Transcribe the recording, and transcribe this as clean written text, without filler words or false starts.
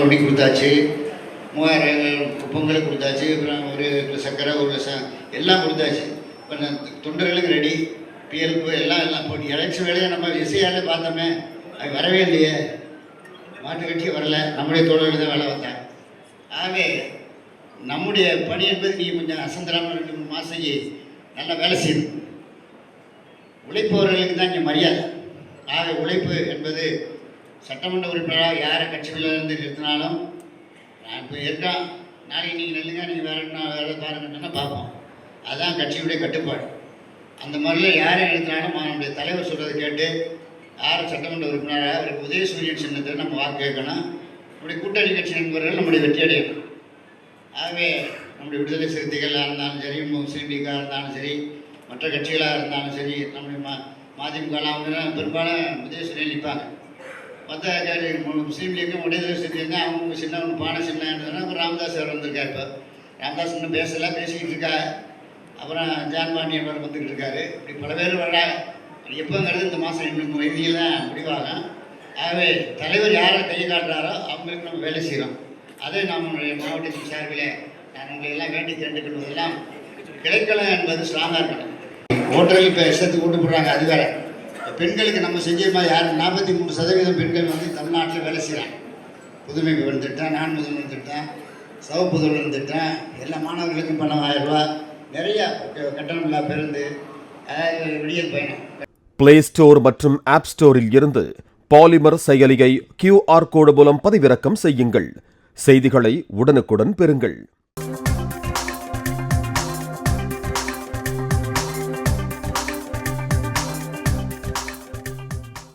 ரொட்டி கொடுத்தாச்சு, 3000 பொங்கல் கொடுத்தாச்சு, அப்புறம் ஒரு சக்கரை ஒரு எல்லாம் கொடுத்தாச்சு. இப்போ தொண்டர்களுக்கு ரெடி, பிஎல்பு எல்லாம் போட்டு எலெக்ஷன் வேலையை நம்ம இசையாலே பார்த்தோமே, அது வரவே இல்லையே, மாட்டு கட்சியே வரல, நம்முடைய தோழர்கள் தான் வேலை வந்தாங்க. ஆகவே நம்முடைய பணி என்பது நீ கொஞ்சம் அசந்தராமல் 2-3 மாதம் நல்லா வேலை செய்யணும். உழைப்பவர்களுக்கு தான் இங்கே மரியாதை. ஆக உழைப்பு என்பது சட்டமன்ற உறுப்பினராக யாரை கட்சிகளிலிருந்து நிறுத்தினாலும், நான் இப்போ இருக்கேன், நாளைக்கு நீங்கள் நெல்லுங்க, நீங்கள் வேலை பாருங்கன்னா பார்ப்போம். அதுதான் கட்சியுடைய கட்டுப்பாடு. அந்த மாதிரிலாம் யாரை நிறுத்தினாலும் நம்முடைய தலைவர் சொல்கிறத கேட்டு யார் சட்டமன்ற உறுப்பினராக அவருக்கு உதயசூரியன் சின்னத்தை நம்ம வாக்கு கேட்கணும். நம்முடைய கூட்டணி கட்சி நண்பர்கள் நம்முடைய வெற்றி அடையணும். ஆகவே நம்முடைய விடுதலை சிறுத்தைகளாக இருந்தாலும் சரி, முஸ்லீம் லீக்காக இருந்தாலும் சரி, மற்ற கட்சிகளாக இருந்தாலும் சரி, நம்முடைய மதிமுகலாம் அவங்க பெரும்பாலும் உதயசூரியன் நிற்பாங்க. மற்ற முஸ்லீம் லீக்கும் விடுதலை சிறுத்தைங்க அவங்க சின்ன ஒன்று பானை சின்னன்னா அப்புறம் ராமதாஸ் அவர் வந்திருக்காரு. இப்போ ராமதாஸ் இன்னும் பேசிக்கிட்டு இருக்கா. அப்புறம் ஜான் பாண்டியன் அவர் வந்துக்கிட்டு இருக்காரு. இப்படி பல பேர் வர்றாங்க. எப்போங்கிறது இந்த மாதம் இன்னும் இறுதியில் தான் முடிவாகும். ஆகவே தலைவர் யாரை கையை காட்டுறாரோ அவங்களுக்கு நம்ம வேலை செய்கிறோம். அதை நம்மளுடைய மாவட்டத்தின் சார்பில் நான் உங்களை எல்லாம் வேண்டி கேட்டுக்கொள்வதெல்லாம், கிடைக்கலாம் என்பது ஸ்ட்ராங்காக இருக்கணும். ஓட்டர்கள் இப்போ இஷ்டத்துக்கு ஓட்டு போடுறாங்க, அது வேறு. பெண்களுக்கு நம்ம செஞ்சமா யார் 43% பெண்கள் வந்து தமிழ்நாட்டில் வேலை செய்கிறாங்க. புதுமை பெண் திட்டம், நான் முதல்வன் திட்டம், சவப்புதல்வன் திட்டம், எல்லா மாணவர்களுக்கும் பணம் 1000 ரூபா, நிறையா கட்டணமில்லா பேருந்து, விடியல் பயணம். பிளே ஸ்டோர் மற்றும் ஆப் ஸ்டோரில் இருந்து பாலிமர் செயலியை QR கோடு மூலம் பதிவிறக்கம் செய்யுங்கள். செய்திகளை உடனுக்குடன் பெறுங்கள்.